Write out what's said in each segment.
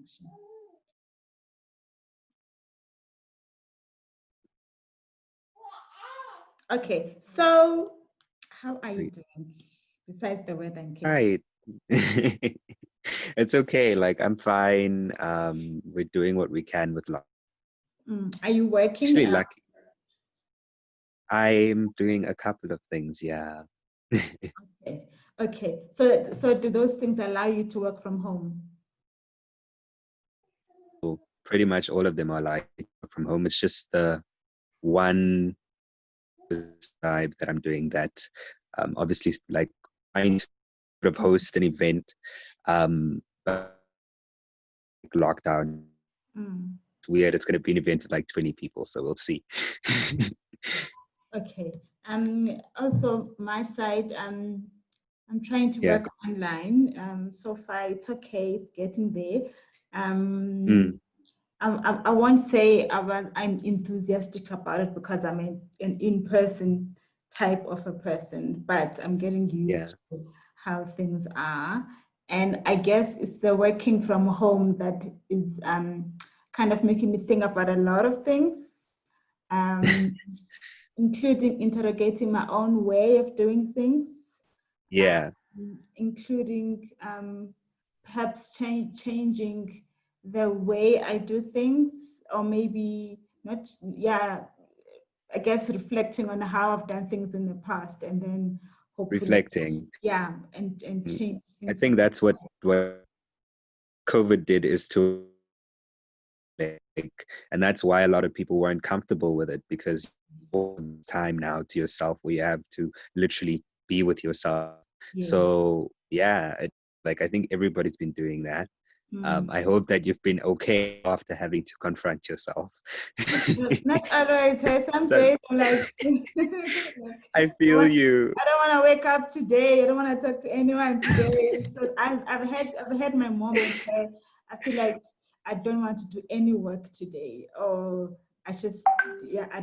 function. Okay, so how are you doing besides the weather in Cape Town? Right. It's okay. Like I'm fine. We're doing what we can with luck. Are you working? Actually, lucky. I'm doing a couple of things. Yeah. Okay. Okay. So do those things allow you to work from home? So pretty much all of them are like from home. It's just the one side that I'm doing that. Obviously, like trying to sort of host an event. But lockdown. Mm. It's weird. It's going to be an event with like 20 people, so we'll see. Okay. Also my side, I'm trying to Yeah. work online. So far it's okay, it's getting there. Mm. I won't say I'm enthusiastic about it because I'm an in-person type of a person, but I'm getting Yeah. used to how things are. And I guess it's the working from home that is kind of making me think about a lot of things, including interrogating my own way of doing things, Yeah. including perhaps changing the way I do things, or maybe not, yeah, I guess reflecting on how I've done things in the past and then hopefully, Reflecting. yeah, and change I things. think that's what COVID did is to like, and that's why a lot of people weren't comfortable with it because all the time now to yourself where you have to literally be with yourself. Yes. So yeah, like I think everybody's been doing that. I hope that you've been okay after having to confront yourself. Not always. Some So, days I'm like, I feel you. I don't want to wake up today. I don't want to talk to anyone today. So I've had my moments where I feel like I don't want to do any work today, or I just Yeah, I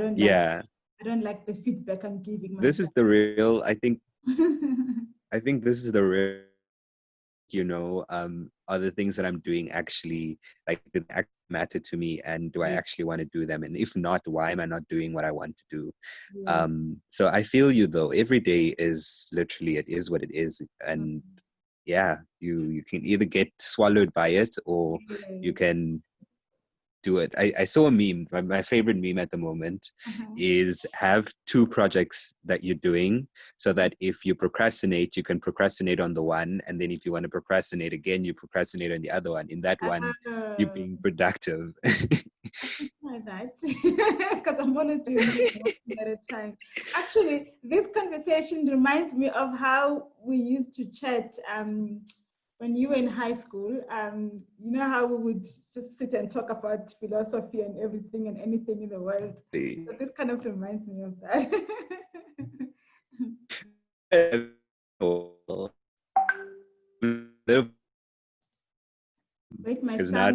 don't like the feedback I'm giving this is myself. the real. I think this is the real. Are the things that I'm doing actually like do they actually matter to me, and do I Yeah, actually want to do them? And if not, why am I not doing what I want to do? yeah. So I feel you though. Every day is literally it is what it is, and yeah, you can either get swallowed by it or you Yes. can do it. I saw a meme. My favorite meme at the moment Uh-huh. is have two projects that you're doing so that if you procrastinate, you can procrastinate on the one. And then if you want to procrastinate again, you procrastinate on the other one. In that one, you're Uh, being productive. I should try that because I'm always doing one at a time. Actually, this conversation reminds me of how we used to chat when you were in high school. You know how we would just sit and talk about philosophy and everything and anything in the world. So this kind of reminds me of that. Wait, Because now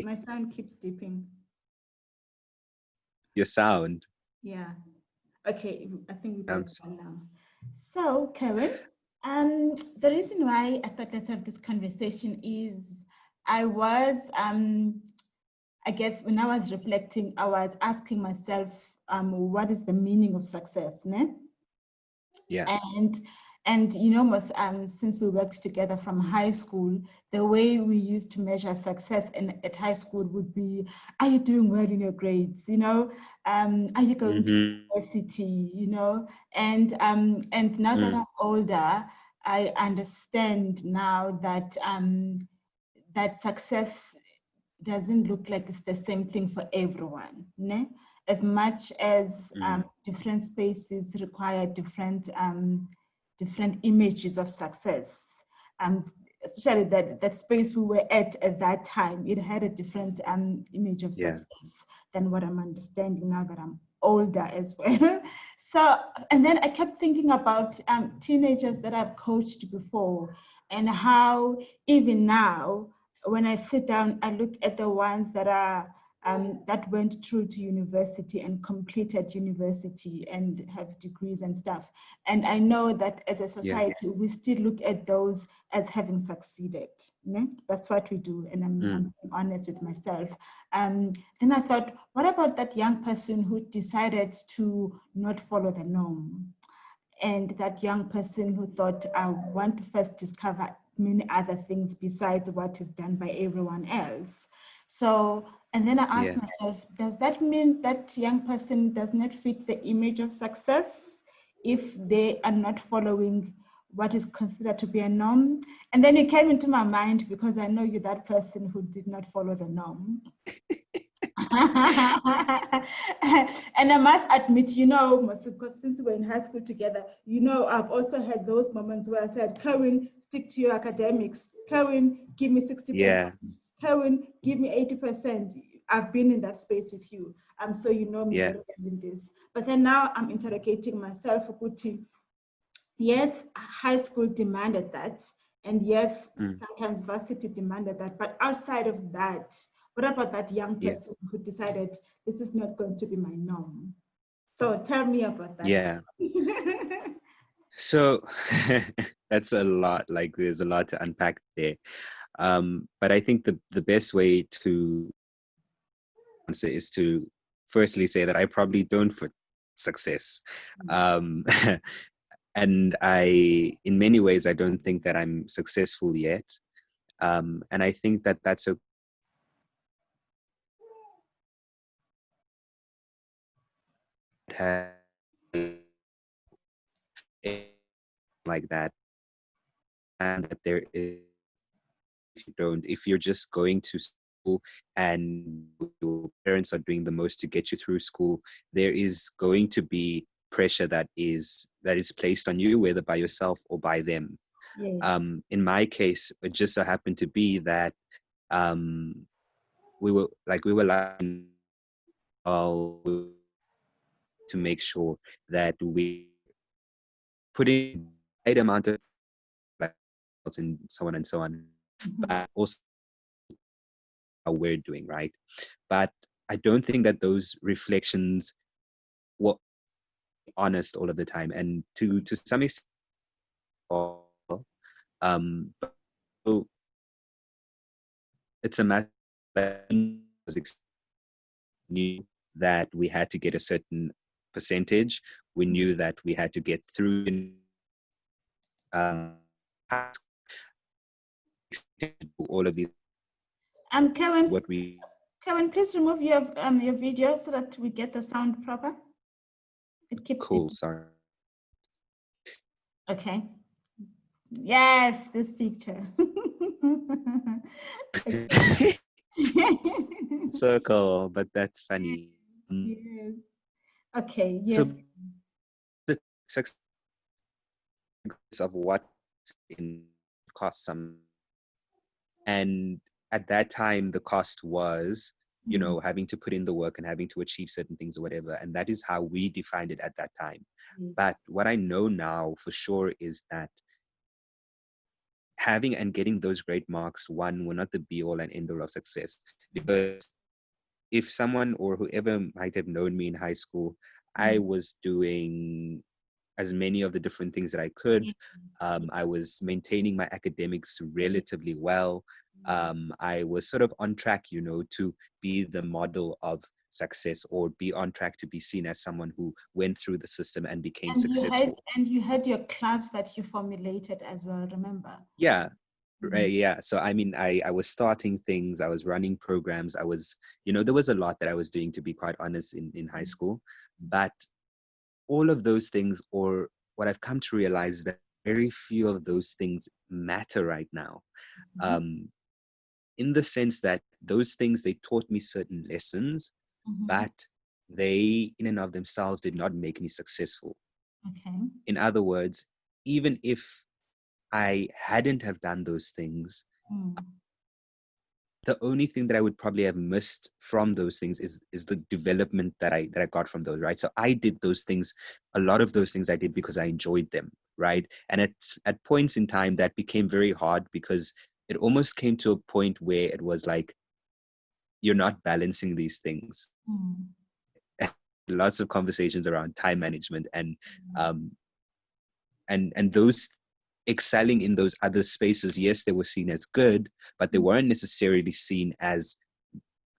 my sound keeps dipping. your sound. Yeah. Okay, I think we got Um, it now. So, Karen, the reason why I thought let's have this conversation is I was, I guess, when I was reflecting, I was asking myself, what is the meaning of success, ne? yeah. and you know, most since we worked together from high school, the way we used to measure success at high school would be, are you doing well in your grades, you know, are you going to Mm-hmm. university, you know, and now that I'm older, I understand now that that success doesn't look like it's the same thing for everyone, ne? As much as different spaces require different images of success. Especially that space we were at that time, it had a different image of Yeah. success than what I'm understanding now that I'm older as well. So, and then I kept thinking about teenagers that I've coached before and how even now, when I sit down, I look at the ones that are that went through to university and completed university and have degrees and stuff. And I know that as a society, we still look at those as having succeeded. That's what we do. And I'm being honest with myself. Then I thought, what about that young person who decided to not follow the norm? And that young person who thought, I want to first discover many other things besides what is done by everyone else. So, and then I asked myself, does that mean that young person does not fit the image of success if they are not following what is considered to be a norm? And then it came into my mind, because I know you're that person who did not follow the norm. And I must admit, because since we were in high school together, I've also had those moments where I said, Kerwin, stick to your academics. Kerwin, give me 60%. Yeah. Kerwin, give me 80%. I've been in that space with you. So you know me better than this. But then now I'm interrogating myself, Kuti. Yes, high school demanded that. And yes, sometimes varsity demanded that. But outside of that, what about that young person who decided this is not going to be my norm? So tell me about that. Yeah. So that's a lot. Like, there's a lot to unpack there. But I think the best way to answer is to firstly say that I probably don't fit success. And in many ways, I don't think that I'm successful yet. And I think that that's like that, and that there is, if you're just going to school and your parents are doing the most to get you through school, there is going to be pressure that is placed on you, whether by yourself or by them. In my case, it just so happened to be that we were to make sure that we put in the right amount of and so on and so on, but also how we're doing, right? But I don't think that those reflections were honest all of the time, and to some extent, so it's a matter that knew that we had to get a certain percentage. We knew that we had to get through all of these. Kevin, Kevin, please remove your video so that we get the sound proper. It keeps cool. Sorry. Okay. Yes, this picture. Circle, but that's funny. Yes. Okay. Yes. So the success of what in cost some, and at that time the cost was, having to put in the work and having to achieve certain things or whatever, and that is how we defined it at that time. But what I know now for sure is that having and getting those great marks, one, were not the be all and end all of success. Because if someone or whoever might have known me in high school, I was doing as many of the different things that I could. I was maintaining my academics relatively well. I was sort of on track, to be the model of success, or be on track to be seen as someone who went through the system and became successful. You had your clubs that you formulated as well, remember? Yeah. Right. Yeah. So, I mean, I was starting things, I was running programs, I was, there was a lot that I was doing, to be quite honest, in high school. But all of those things, or what I've come to realize, that very few of those things matter right now. In the sense that those things, they taught me certain lessons, but they in and of themselves did not make me successful. Okay. In other words, even if I hadn't have done those things, the only thing that I would probably have missed from those things is the development that I got from those, right? So I did those things, a lot of those things I did because I enjoyed them, right? And at points in time that became very hard, because it almost came to a point where it was like, you're not balancing these things. Mm. Lots of conversations around time management um, and those excelling in those other spaces. Yes, they were seen as good, but they weren't necessarily seen as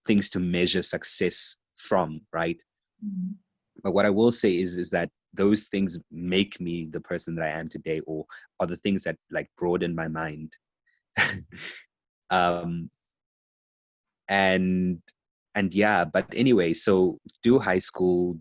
things to measure success from, right? Mm. But what I will say is that those things make me the person that I am today, or are the things that like broaden my mind. um, and and yeah, but anyway, so do high school,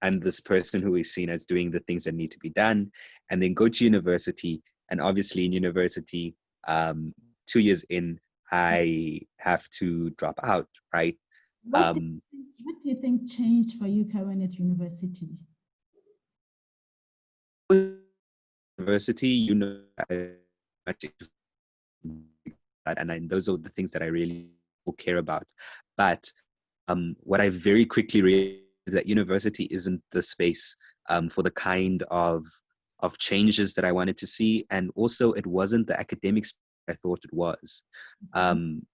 and this person who is seen as doing the things that need to be done, and then go to university. And obviously in university, 2 years in, I have to drop out, right? What do, um what do you think changed for you, Karen, at university? University, I much that, and those are the things that I really care about. But what I very quickly realized is that university isn't the space for the kind of changes that I wanted to see, and also it wasn't the academics I thought it was. Um,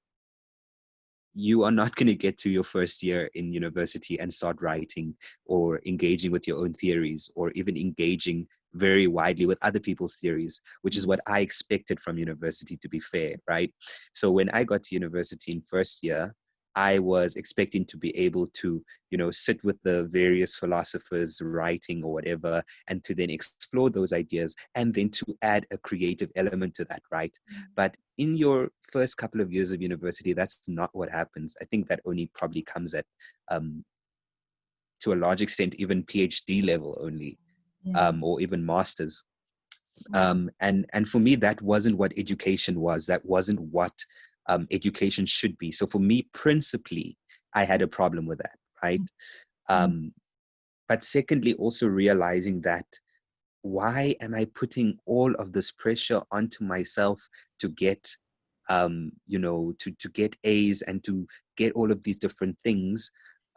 you are not going to get to your first year in university and start writing or engaging with your own theories, or even engaging very widely with other people's theories, which is what I expected from university, to be fair, right? So when I got to university in first year, I was expecting to be able to, sit with the various philosophers writing or whatever, and to then explore those ideas, and then to add a creative element to that, right? But in your first couple of years of university, that's not what happens. I think that only probably comes at, to a large extent, even PhD level only, Yeah. or even masters. And for me, that wasn't what education was. That wasn't what education should be. So for me, principally, I had a problem with that, right? Mm. Um, but secondly, also realizing that, why am I putting all of this pressure onto myself to get, to get A's and to get all of these different things?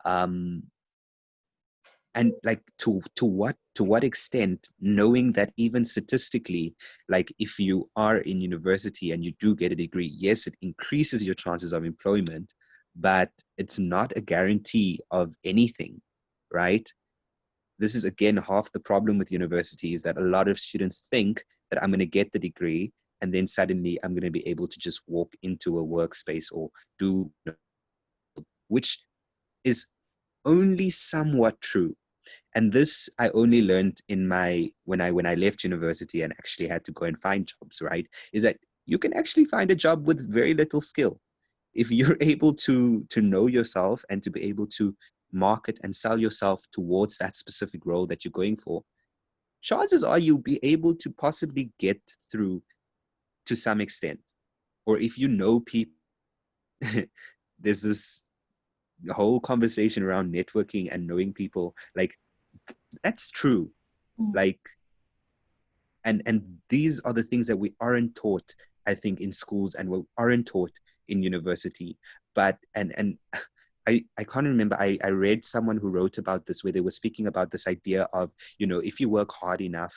Um, and like, to what extent, knowing that even statistically, like if you are in university and you do get a degree, yes, it increases your chances of employment, but it's not a guarantee of anything, right? This is again half the problem with university, is that a lot of students think that I'm going to get the degree and then suddenly I'm going to be able to just walk into a workspace or do, which is only somewhat true. And this I only learned in my when I left university and actually had to go and find jobs, right? Is that you can actually find a job with very little skill if you're able to know yourself and to be able to market and sell yourself towards that specific role that you're going for. Chances are you'll be able to possibly get through to some extent. Or if you know people, there's this whole conversation around networking and knowing people. Like, that's true. Mm. Like, and these are the things that we aren't taught, I think, in schools, and we aren't taught in university. But and I can't remember. I read someone who wrote about this, where they were speaking about this idea of, if you work hard enough,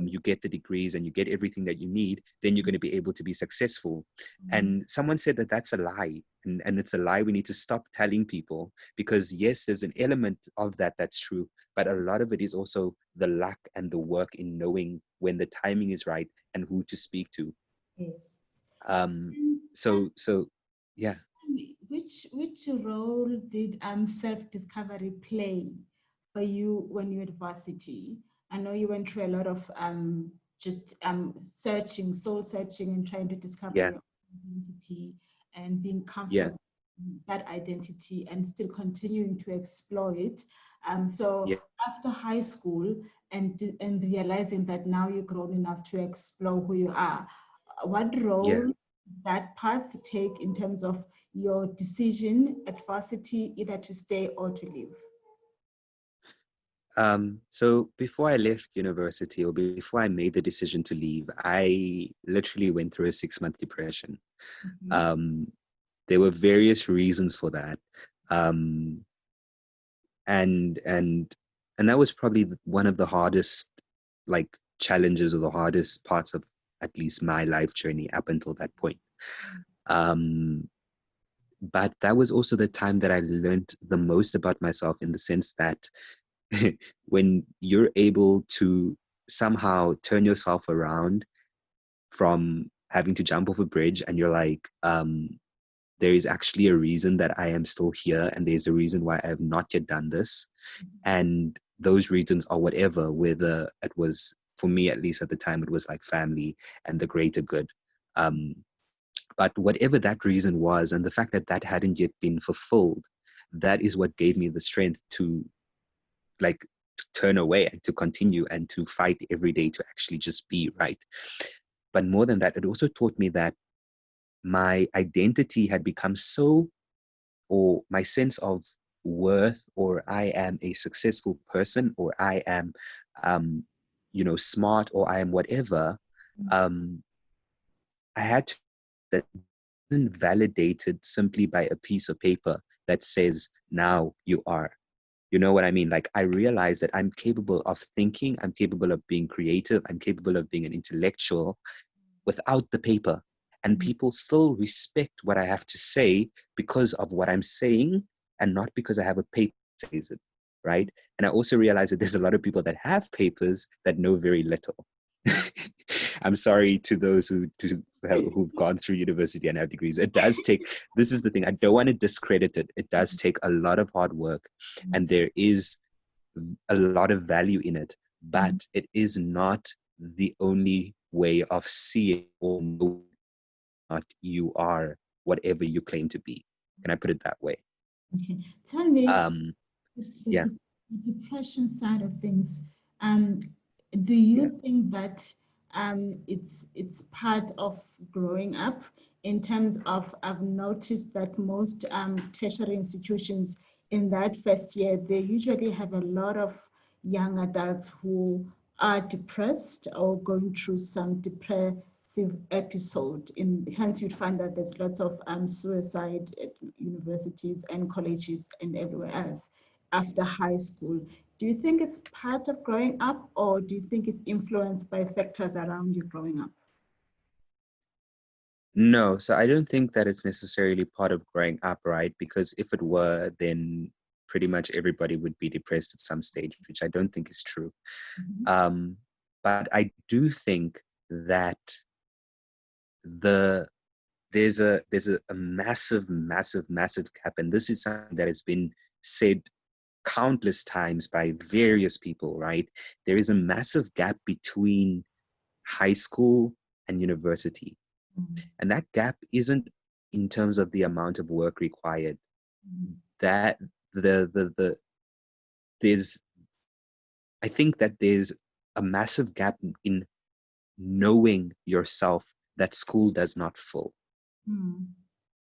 you get the degrees and you get everything that you need, then you're going to be able to be successful. And someone said that that's a lie. And it's a lie we need to stop telling people, because yes, there's an element of that that's true, but a lot of it is also the luck and the work in knowing when the timing is right and who to speak to. Yes. Um, And so yeah. which role did self-discovery play for you when you were at varsity? I know you went through a lot of just searching, soul searching, and trying to discover Yeah. your identity and being Yeah. comfortable in that identity and still continuing to explore it. So Yeah. after high school and realizing that now you're grown enough to explore who you are, what Yeah. role that path take in terms of your decision at varsity either to stay or to leave? So before I left university, or before I made the decision to leave, I literally went through a 6-month depression. Mhm. Um, there were various reasons for that. Um, and and and that was probably one of the hardest, like, challenges, or the hardest parts of at least my life journey up until that point. Um, But that was also the time that I learned the most about myself, in the sense that when you're able to somehow turn yourself around from having to jump off a bridge, and you're like, there is actually a reason that I am still here, and there's a reason why I have not yet done this. And those reasons are whatever, whether it was, for me at least at the time, it was like family and the greater good. Um, but whatever that reason was, and the fact that that hadn't yet been fulfilled, that is what gave me the strength to, like, to turn away and to continue and to fight every day to actually just be right. But more than that, it also taught me that my identity had become so, or my sense of worth, or I am a successful person, or I am, smart, or I am whatever. Um, I had to, that isn't validated simply by a piece of paper that says, now you are. You know what I mean? Like, I realized that I'm capable of thinking, I'm capable of being creative, I'm capable of being an intellectual without the paper. And people still respect what I have to say because of what I'm saying, and not because I have a paper that says it, right? And I also realized that there's a lot of people that have papers that know very little. I'm sorry to those who've gone through university and have degrees. It does take, this is the thing, I don't want to discredit it. It does take a lot of hard work, and there is a lot of value in it, but it is not the only way of seeing or knowing what you are, whatever you claim to be. Can I put it that way? Okay. Tell me, Yeah. the depression side of things. Um, do you Yeah. think that it's part of growing up? In terms of, I've noticed that most tertiary institutions in that first year, they usually have a lot of young adults who are depressed or going through some depressive episode. Hence, you'd find that there's lots of suicide at universities and colleges and everywhere else after high school. Do you think it's part of growing up, or do you think it's influenced by factors around you growing up? No, so I don't think that it's necessarily part of growing up, right? Because if it were, then pretty much everybody would be depressed at some stage, which I don't think is true. But I do think that there's a massive gap, and this is something that has been said countless times by various people, right? There is a massive gap between high school and university. And that gap isn't in terms of the amount of work required. That the there's I think that there's a massive gap in knowing yourself that school does not fill.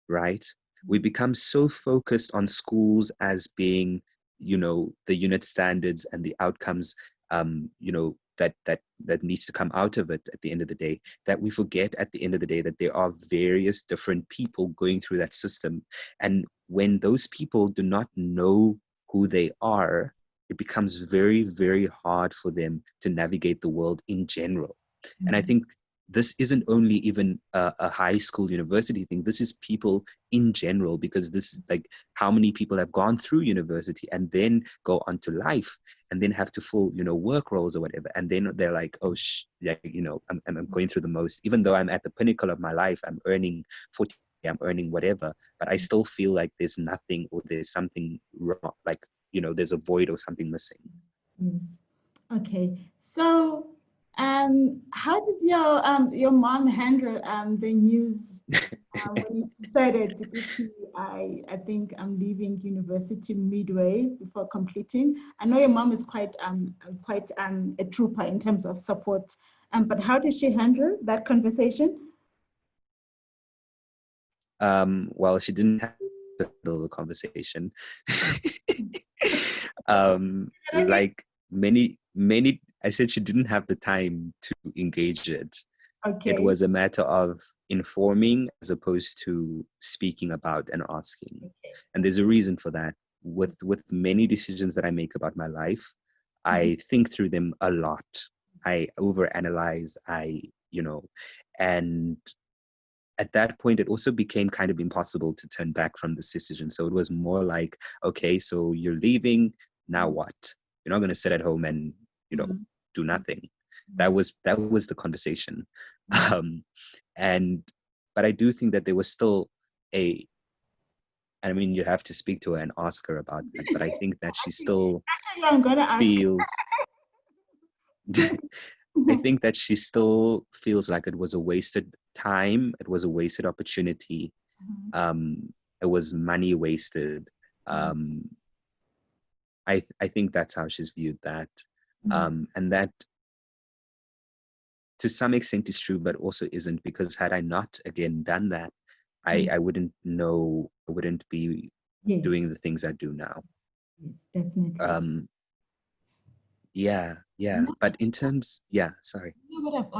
Right? We become so focused on schools as being, the unit standards and the outcomes, that needs to come out of it at the end of the day, that we forget at the end of the day that there are various different people going through that system. And when those people do not know who they are, it becomes very, very hard for them to navigate the world in general. And I think this isn't only even a high school university thing. This is people in general, because this is like how many people have gone through university and then go on to life and then have to full, work roles or whatever. And then they're like, oh, I'm going through the most, even though I'm at the pinnacle of my life, I'm earning 40, I'm earning whatever, but I still feel like there's nothing, or there's something wrong. Like, there's a void or something missing. Yes. Okay. So, how did your mom handle the news when you decided I think I'm leaving university midway before completing? I know your mom is quite a trooper in terms of support. But how did she handle that conversation? Well, she didn't have to handle the conversation. Like many, I said she didn't have the time to engage it. Okay. It was a matter of informing as opposed to speaking about and asking. Okay. And there's a reason for that. With many decisions that I make about my life, I think through them a lot. I overanalyze, and at that point, it also became kind of impossible to turn back from this decision. So it was more like, okay, so you're leaving, now what? You're not going to sit at home and, do nothing. That was the conversation. Um, and, but I do think that there was still I mean, you have to speak to her and ask her about that, but I think that she still Actually, I'm gonna ask. feels, I think that she still feels like it was a wasted time. It was a wasted opportunity. It was money wasted. I think that's how she's viewed that. And that to some extent is true, but also isn't, because had I not again done that, I wouldn't know, I wouldn't be doing the things I do now. Yes, definitely. Yeah. But in terms, sorry. You know what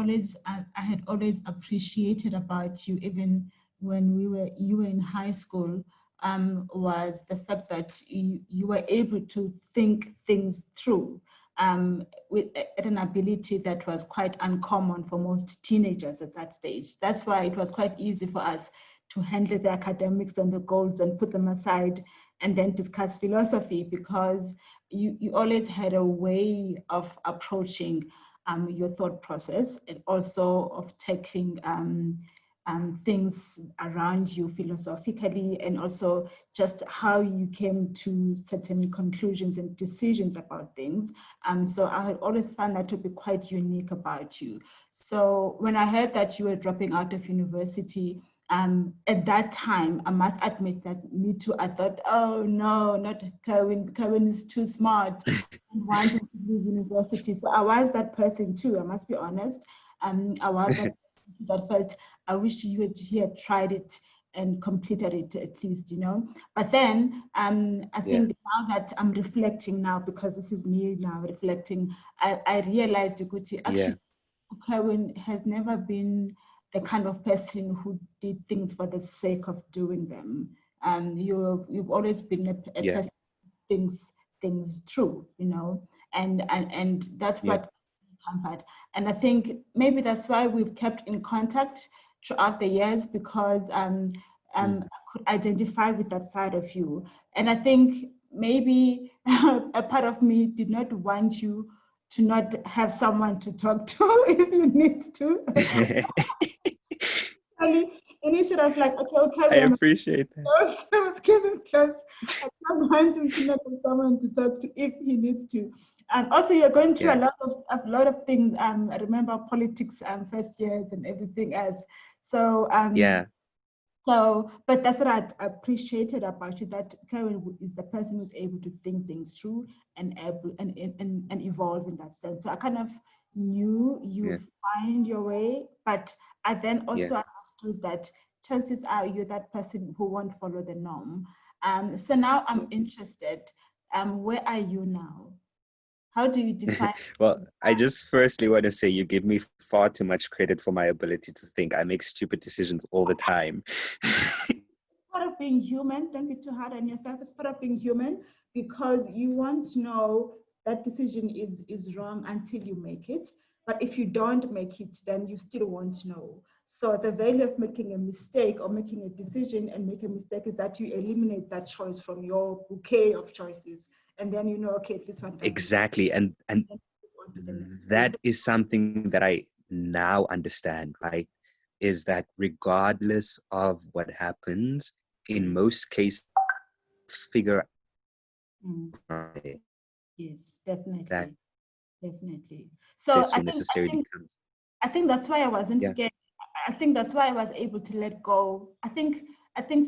I had always appreciated about you, even when you were in high school, was the fact that you were able to think things through with an ability that was quite uncommon for most teenagers at that stage. That's why it was quite easy for us to handle the academics and the goals and put them aside and then discuss philosophy, because you always had a way of approaching your thought process, and also of tackling things around you philosophically, and also just how you came to certain conclusions and decisions about things. So I had always found that to be quite unique about you. So when I heard that you were dropping out of university, at that time, I must admit that me too, I thought, oh no, not Kerwin. Kerwin is too smart and wanted to leave university. So I was that person too, I must be honest. I was that felt, I wish he had tried it and completed it at least, But then I think now that I'm reflecting now, because this is me now reflecting, I realized actually Kerwin has never been the kind of person who did things for the sake of doing them. You've always been a person who thinks things through, and that's what comfort. And I think maybe that's why we've kept in contact throughout the years, because I could identify with that side of you. And I think maybe a part of me did not want you to not have someone to talk to if you need to. Initially, I was like, okay. I appreciate that. I was getting close. I don't want him to not have someone to talk to if he needs to. And also, you're going through a lot of things. I remember politics, first years, and everything else. So So, but that's what I appreciated about you, that Karen is the person who's able to think things through and evolve in that sense. So I kind of knew you find your way, but I then also understood that chances are you're that person who won't follow the norm. So now I'm interested. Where are you now? How do you define? Well, I just firstly want to say you give me far too much credit for my ability to think. I make stupid decisions all the time. Part of being human. Don't be too hard on yourself. It's part of being human, because you want to know that decision is wrong until you make it. But if you don't make it, then you still won't know. So the value of making a mistake or making a decision and make a mistake is that you eliminate that choice from your bouquet of choices. And then okay, this one doesn't. Exactly. And that is something that I now understand, right? Is that regardless of what happens, in most cases, figure out yes, definitely. that definitely. So I think that's why I wasn't scared. I think that's why I was able to let go. I think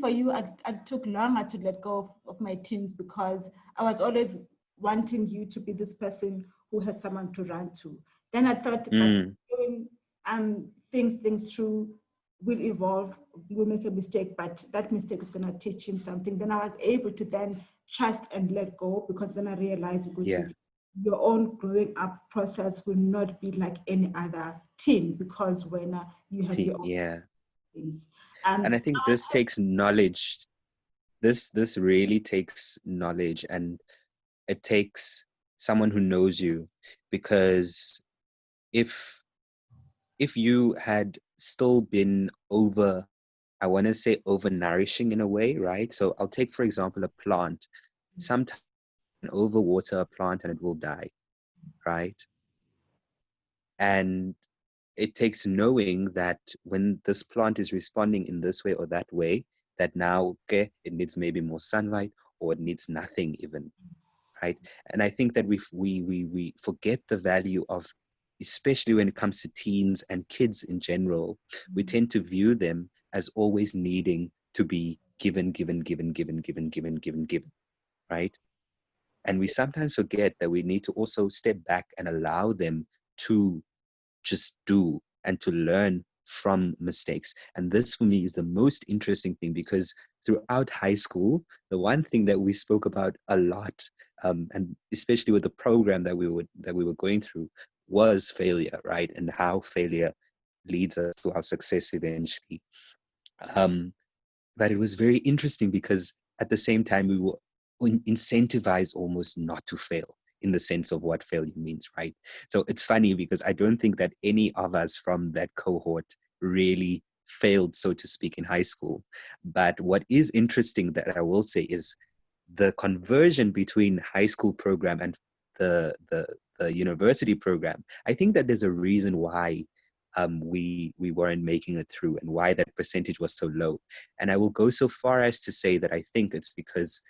for you, I took longer to let go of my teens, because I was always wanting you to be this person who has someone to run to. Then I thought, but doing things through, will evolve, will make a mistake, but that mistake is going to teach him something. Then I was able to then trust and let go, because then I realized your own growing up process will not be like any other teen, because when you have your own things. And I think this takes knowledge. This really takes knowledge, and it takes someone who knows you, because if you had still been over I want to say over-nourishing in a way, right? So I'll take, for example, a plant. Sometimes you can overwater a plant and it will die, right? And it takes knowing that when this plant is responding in this way or that way, that now, okay, it needs maybe more sunlight or it needs nothing even, right? And I think that we forget the value of, especially when it comes to teens and kids in general, we tend to view them as always needing to be given, given, given, given, given, given, given, given, right? And we sometimes forget that we need to also step back and allow them to just do and to learn from mistakes. And this for me is the most interesting thing, because throughout high school, the one thing that we spoke about a lot, and especially with the program that we were going through, was failure, right? And how failure leads us to our success eventually. Um, but it was very interesting because at the same time we were incentivized almost not to fail, in the sense of what failure means, right? So it's funny because I don't think that any of us from that cohort really failed, so to speak, in high school. But what is interesting that I will say is the conversion between high school program and the the, the university program. I think that there's a reason why we weren't making it through and why that percentage was so low. And I will go so far as to say that I think it's because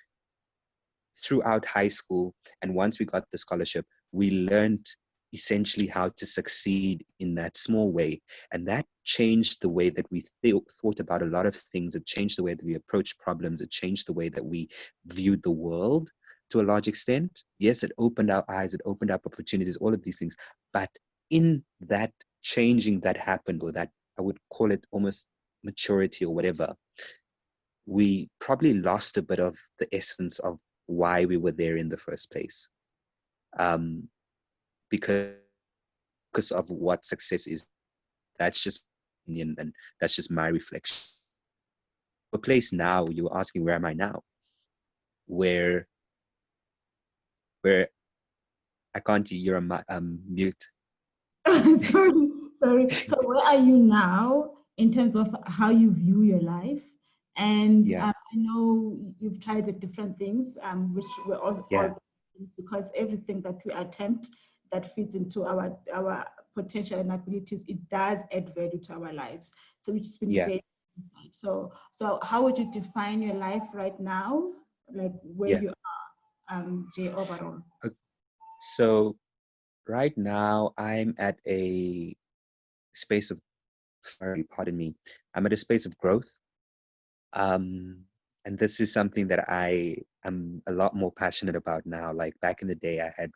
throughout high school and once we got the scholarship, we learned essentially how to succeed in that small way. And that changed the way that we thought about a lot of things. It changed the way that we approached problems. It changed the way that we viewed the world to a large extent. Yes, it opened our eyes, it opened up opportunities, all of these things. But in that changing that happened, or that I would call it almost maturity or whatever, we probably lost a bit of the essence of why we were there in the first place, um, because of what success is. That's just opinion, and that's just my reflection. A place now, you were asking, where am I now? Where I can't. You're mute. Sorry, sorry. So where are you now in terms of how you view your life? And Yeah, I know you've tried different things, which were yeah, all because everything that we attempt that fits into our potential and abilities, it does add value to our lives. So which has been yeah, great. So how would you define your life right now, like where yeah. you are, Jay, overall? Okay. So right now, I'm at a space of, sorry, pardon me. I'm at a space of growth. Um, and this is something that I am a lot more passionate about now. Like back in the day, I had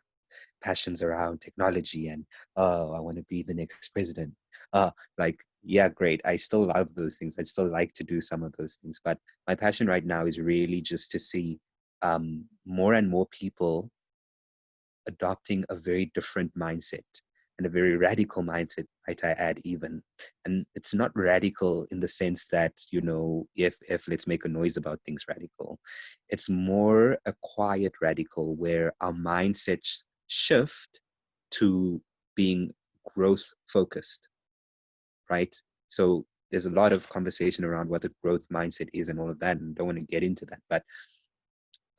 passions around technology and, oh, I want to be the next president. Like, yeah, great. I still love those things. I still like to do some of those things. But my passion right now is really just to see more and more people adopting a very different mindset, and a very radical mindset, might I add, even. And it's not radical in the sense that, if let's make a noise about things radical. It's more a quiet radical where our mindsets shift to being growth focused, right? So there's a lot of conversation around what the growth mindset is and all of that, and I don't want to get into that. But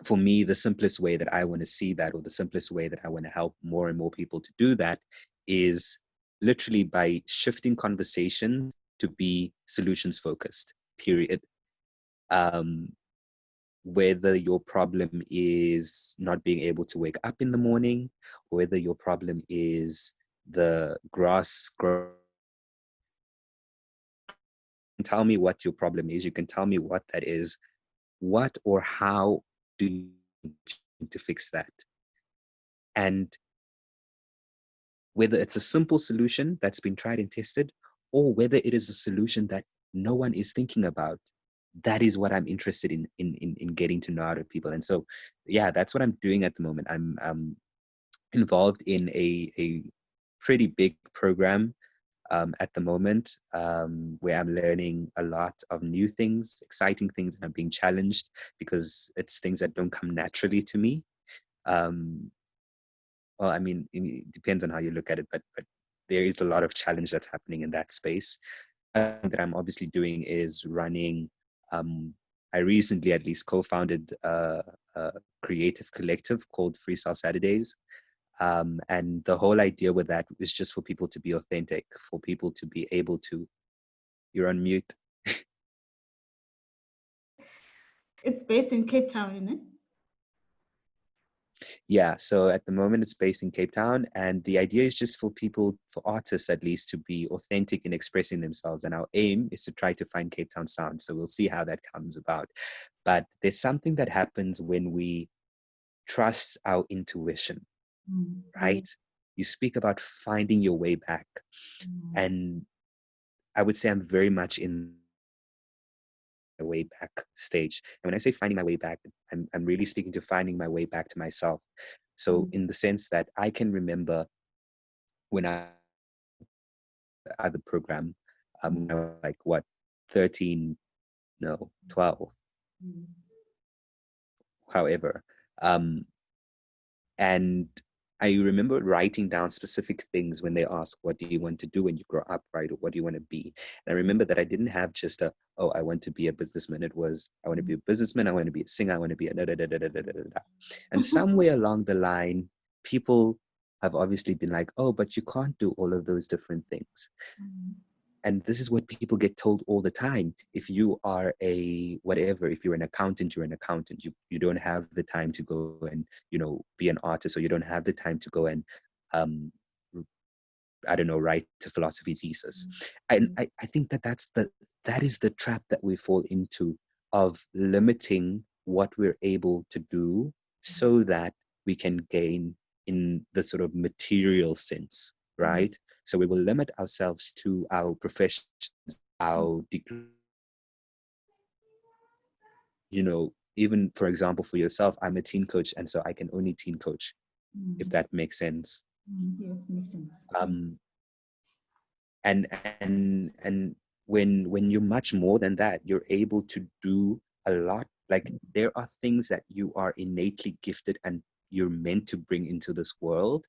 for me, the simplest way that I want to see that, or the simplest way that I want to help more and more people to do that, is literally by shifting conversation to be solutions focused, period. Um, whether your problem is not being able to wake up in the morning, or whether your problem is the grass grow. Tell me what your problem is. You can tell me what that is. What or how do you to fix that? And whether it's a simple solution that's been tried and tested, or whether it is a solution that no one is thinking about, that is what I'm interested in getting to know out of people. And so, yeah, that's what I'm doing at the moment. I'm involved in a pretty big program at the moment, where I'm learning a lot of new things, exciting things, and I'm being challenged because it's things that don't come naturally to me. Um, well, I mean, it depends on how you look at it, but there is a lot of challenge that's happening in that space. that I'm obviously doing is running. I recently at least co-founded a creative collective called Freestyle Saturdays. And the whole idea with that is just for people to be authentic, for people to be able to, you're on mute. It's based in Cape Town, isn't it? Yeah, so at the moment it's based in Cape Town, and the idea is just for people, for artists at least, to be authentic in expressing themselves. And our aim is to try to find Cape Town sound. So we'll see how that comes about. But there's something that happens when we trust our intuition, right? You speak about finding your way back. And I would say I'm very much in the way back stage. And when I say finding my way back, I'm really speaking to finding my way back to myself. So in the sense that I can remember when I had the program, I was like, what, 13, no, 12, however. And I remember writing down specific things when they ask, what do you want to do when you grow up, right? Or what do you want to be? And I remember that I didn't have just oh, I want to be a businessman. It was, I want to be a businessman. I want to be a singer. I want to be a da da da da da da da da. And somewhere along the line, people have obviously been like, oh, but you can't do all of those different things. And this is what people get told all the time. If you are a whatever, if you're an accountant, you're an accountant. You don't have the time to go and, be an artist, or you don't have the time to go and, I don't know, write a philosophy thesis. And I think that is the trap that we fall into, of limiting what we're able to do so that we can gain in the sort of material sense, right? So we will limit ourselves to our professions, our degree. Even for example, for yourself, I'm a teen coach, and so I can only teen coach, if that makes sense. Yes, makes sense. And when you're much more than that, you're able to do a lot. Like, there are things that you are innately gifted and you're meant to bring into this world,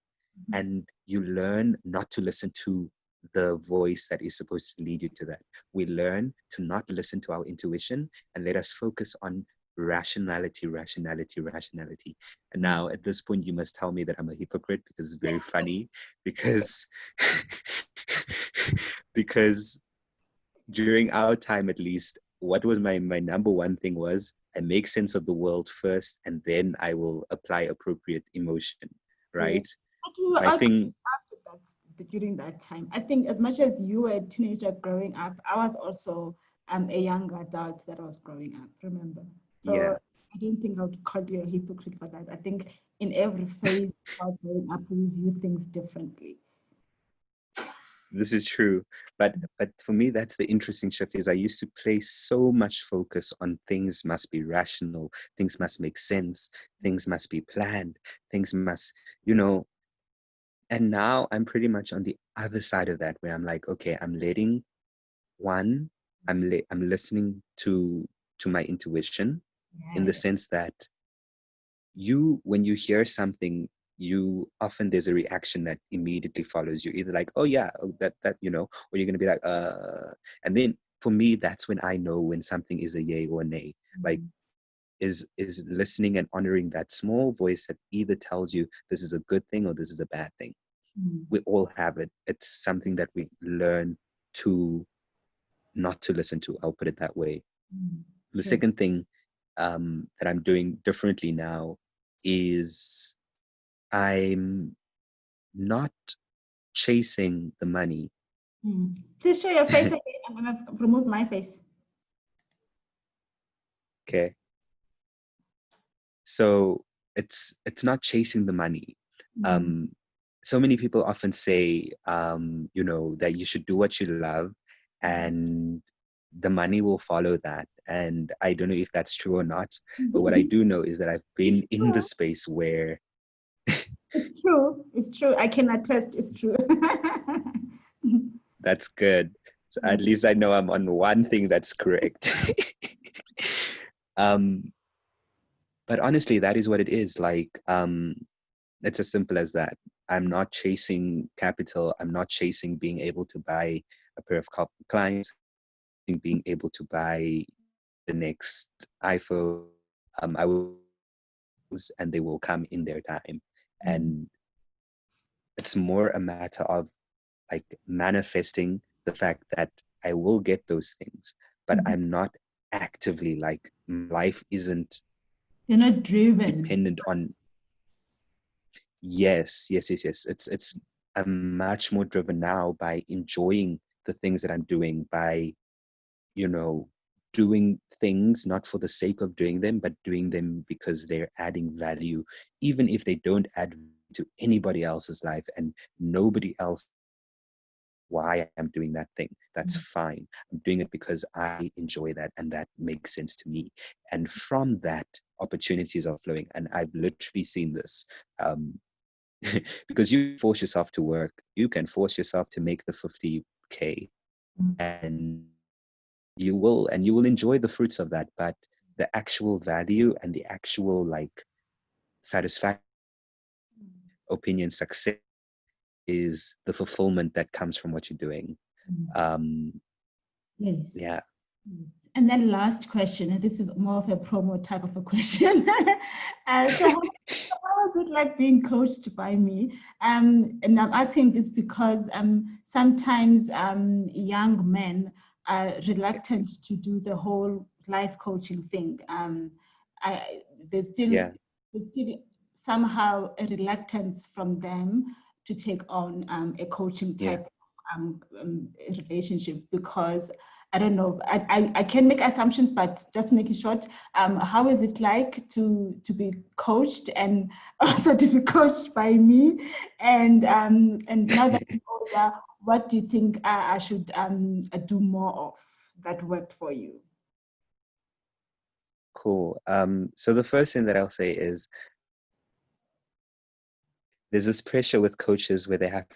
and you learn not to listen to the voice that is supposed to lead you to that. We learn to not listen to our intuition and let us focus on rationality. And now at this point, you must tell me that I'm a hypocrite, because it's very funny, because because during our time, at least, what was my number one thing was, I make sense of the world first, and then I will apply appropriate emotion, right? I I think during that time, I think as much as you were a teenager growing up, I was also a young adult that was growing up, remember? So yeah, I don't think I would call you a hypocrite for that. I think in every phase of growing up, we view things differently. this is true. But for me, that's the interesting shift, is I used to place so much focus on things must be rational, things must make sense, things must be planned, things must, and now I'm pretty much on the other side of that, where I'm like, okay, I'm listening to my intuition, in the sense that when you hear something, there's a reaction that immediately follows you, either like, oh yeah, that, or you're going to be like, and then for me, that's when I know when something is a yay or a nay. Like, is listening and honoring that small voice that either tells you this is a good thing or this is a bad thing. We all have it. It's something that we learn to not to listen to. I'll put it that way. The second thing that I'm doing differently now is I'm not chasing the money. Please show your face again. I'm going to remove my face. Okay. So it's not chasing the money. So many people often say, that you should do what you love, and the money will follow that. And I don't know if that's true or not, but what I do know is that I've been in the space where It's true. I can attest, it's true. that's good. So at least I know I'm on one thing that's correct. But honestly, that is what it is. Like, it's as simple as that. I'm not chasing capital. I'm not chasing being able to buy a pair of clients, being able to buy the next iPhone. I will, and they will come in their time. And it's more a matter of like manifesting the fact that I will get those things, but I'm not actively like life isn't You're not driven. dependent on. Yes. I'm much more driven now by enjoying the things that I'm doing, by, you know, doing things not for the sake of doing them, but doing them because they're adding value, even if they don't add to anybody else's life and nobody else why I'm doing that thing. That's fine. I'm doing it because I enjoy that and that makes sense to me. And from that, opportunities are flowing. And I've literally seen this. Because you force yourself to work, you can force yourself to make the 50K and you will enjoy the fruits of that. But the actual value and the actual like satisfaction, opinion, success is the fulfillment that comes from what you're doing. Yes. Yeah. And then last question, and this is more of a promo type of a question. So how is it like being coached by me? And I'm asking this because sometimes young men are reluctant to do the whole life coaching thing. There's still somehow a reluctance from them to take on a coaching type relationship because I don't know. I can make assumptions, but just make it short. How is it like to be coached and also to be coached by me? And now that I'm older, what do you think I should do more of that worked for you? Cool. So the first thing that I'll say is there's this pressure with coaches where they have to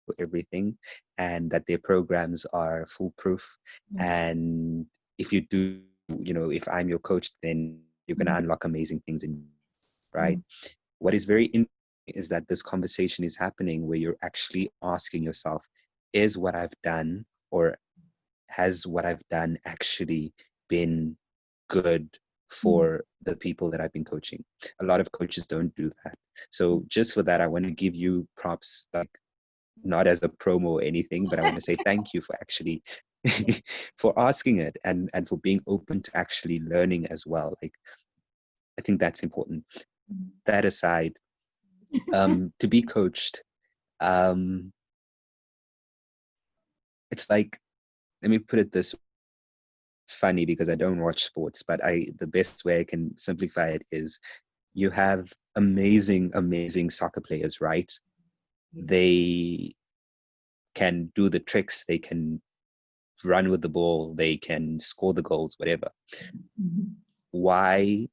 do everything and that their programs are foolproof. And if you do, if I'm your coach, then you're going to unlock amazing things right? What is very interesting is that this conversation is happening where you're actually asking yourself, is what I've done or has what I've done actually been good for the people that I've been coaching? A lot of coaches don't do that. So just for that, I want to give you props, like not as a promo or anything, but I want to say thank you for actually for asking it and for being open to actually learning as well. Like, I think that's important. That aside, to be coached, it's like, let me put it this way. It's funny because I don't watch sports, but the best way I can simplify it is you have amazing soccer players, right? They can do the tricks, they can run with the ball, they can score the goals, whatever. Why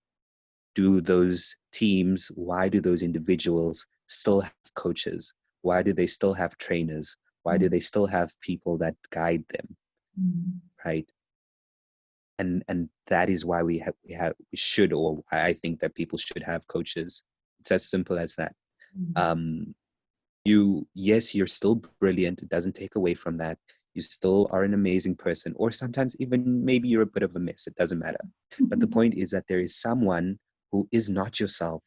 do those teams, why do those individuals still have coaches? Why do they still have trainers? Why do they still have people that guide them? Right? And that is why we should, or I think that people should have coaches. It's as simple as that. You're still brilliant. It doesn't take away from that. You still are an amazing person, or sometimes even maybe you're a bit of a mess. It doesn't matter. But the point is that there is someone who is not yourself,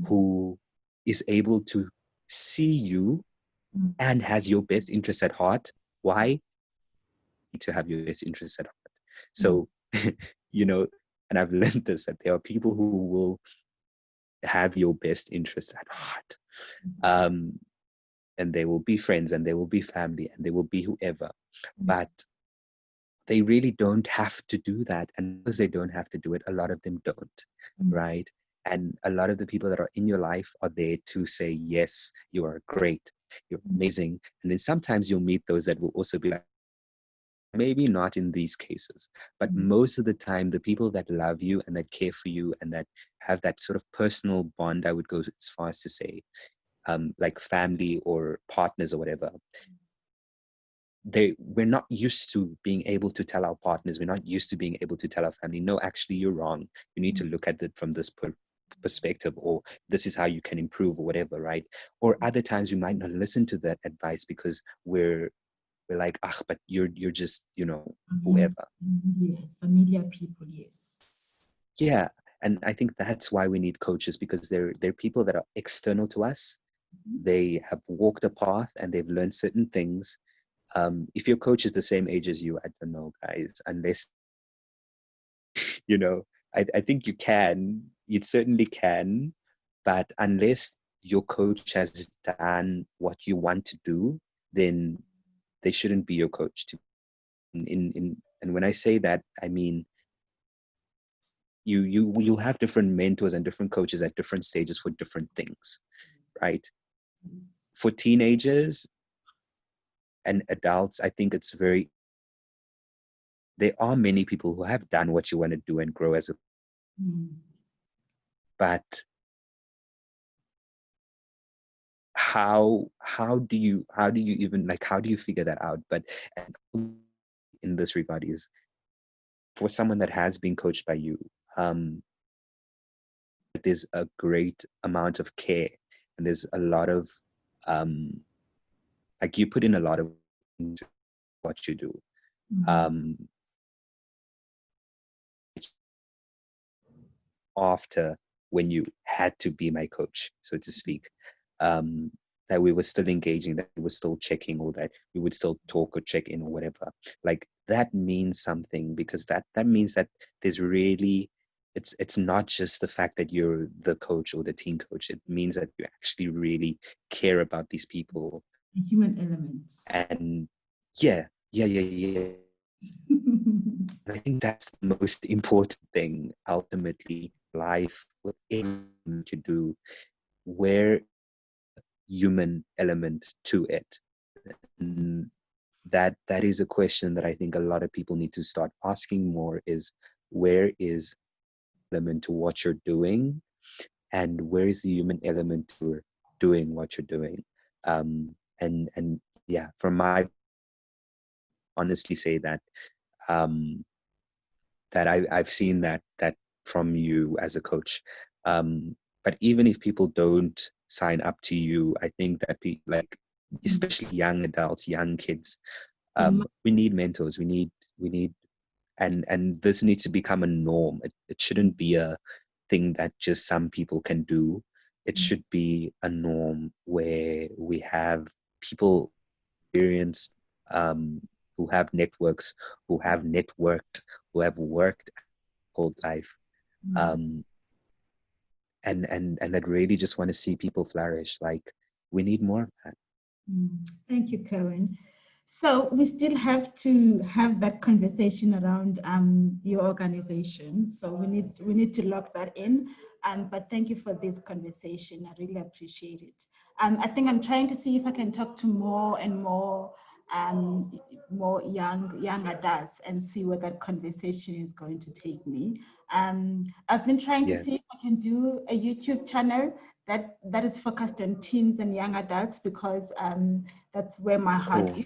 who is able to see you and has your best interest at heart. Why? To have your best interest at heart. So, and I've learned this, that there are people who will have your best interest at heart. And they will be friends and they will be family and they will be whoever. But they really don't have to do that. And because they don't have to do it, a lot of them don't, right? And a lot of the people that are in your life are there to say, yes, you are great, you're amazing. And then sometimes you'll meet those that will also be like, maybe not in these cases, but most of the time, the people that love you and that care for you and that have that sort of personal bond, I would go as far as to say, like family or partners or whatever, we're not used to being able to tell our partners, we're not used to being able to tell our family, no, actually, you're wrong. You need to look at it from this perspective, or this is how you can improve, or whatever, right? Or other times we might not listen to that advice because we're like, ah, but you're just, whoever. Yes, familiar people, yes. Yeah. And I think that's why we need coaches, because they're people that are external to us. They have walked a path and they've learned certain things. If your coach is the same age as you, I don't know, guys, unless, you know, I think you certainly can, but unless your coach has done what you want to do, then they shouldn't be your coach. And when I say that, I mean, you'll have different mentors and different coaches at different stages for different things, right? For teenagers and adults, I think there are many people who have done what you want to do and grow as a, but how do you even, like, how do you figure that out? But in this regard is, for someone that has been coached by you, there's a great amount of care, and there's a lot of like, you put in a lot of into what you do. After, when you had to be my coach, so to speak, that we were still engaging, that we were still checking, or that we would still talk or check in or whatever. Like, that means something, because that means that there's really, it's not just the fact that you're the coach or the team coach. It means that you actually really care about these people. The human elements. And yeah. I think that's the most important thing, ultimately, life, with everything to do, where human element to it. And that is a question that I think a lot of people need to start asking more, is where is element to what you're doing, and where is the human element to doing what you're doing. And yeah, from my honestly say that that I've seen that from you as a coach. But even if people don't sign up to you, I think that like, especially young adults, young kids, we need mentors. We need, and this needs to become a norm. It shouldn't be a thing that just some people can do. It should be a norm where we have people experienced, who have networks, who have networked, who have worked whole life, and that really just want to see people flourish. Like, we need more of that. Thank you, Karen. So we still have to have that conversation around your organization. So we need to lock that in. But thank you for this conversation. I really appreciate it. I think I'm trying to see if I can talk to more and more young adults and see where that conversation is going to take me. I've been trying to see if I can do a YouTube channel that is focused on teens and young adults, because that's where my heart is.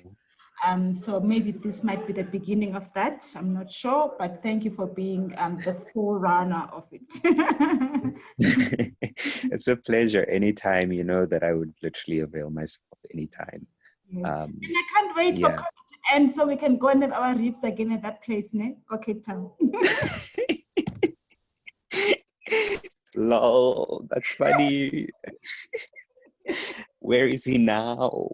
So maybe this might be the beginning of that. I'm not sure, but thank you for being the forerunner of it. It's a pleasure. Anytime, that I would literally avail myself anytime. Yes. And I can't wait for COVID to end so we can go and have our ribs again at that place, ne? Go Cape Town. Lol, that's funny. Where is he now?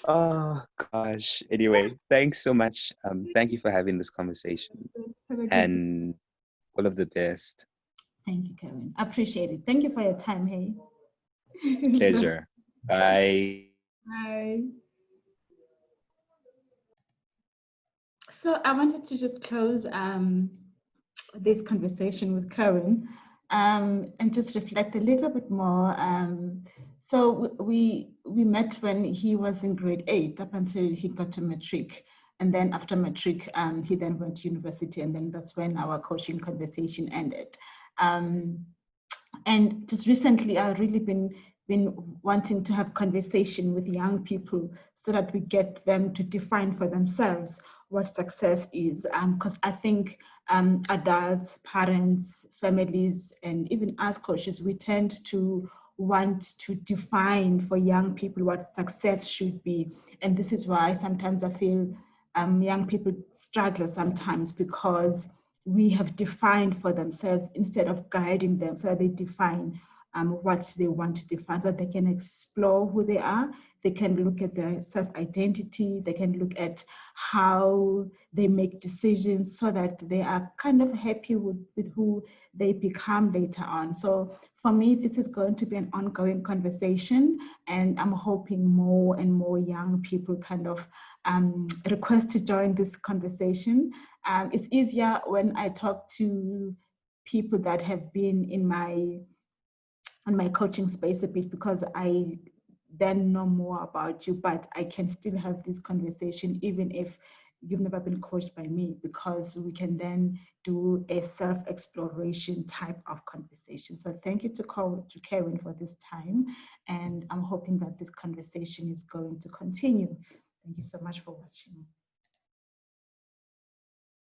Oh gosh. Anyway, thanks so much. Thank you for having this conversation, and all of the best. Thank you, Karen. I appreciate it. Thank you for your time. Hey. It's a pleasure. Bye. Bye. So I wanted to just close this conversation with Karen and just reflect a little bit more. So we met when he was in grade 8 up until he got to matric. And then after matric, he then went to university, and then that's when our coaching conversation ended. And just recently, I've really been been wanting to have conversation with young people so that we get them to define for themselves what success is. Because I think adults, parents, families, and even us coaches, we tend to want to define for young people what success should be. And this is why sometimes I feel young people struggle sometimes, because we have defined for themselves instead of guiding them, so they define what they want to define, so they can explore who they are. They can look at their self-identity. They can look at how they make decisions, so that they are kind of happy with who they become later on. So for me, this is going to be an ongoing conversation, and I'm hoping more and more young people kind of request to join this conversation. It's easier when I talk to people that have been in my coaching space a bit, because I then know more about you, but I can still have this conversation even if you've never been coached by me, because we can then do a self-exploration type of conversation. So thank you to Karen for this time, and I'm hoping that this conversation is going to continue. Thank you so much for watching.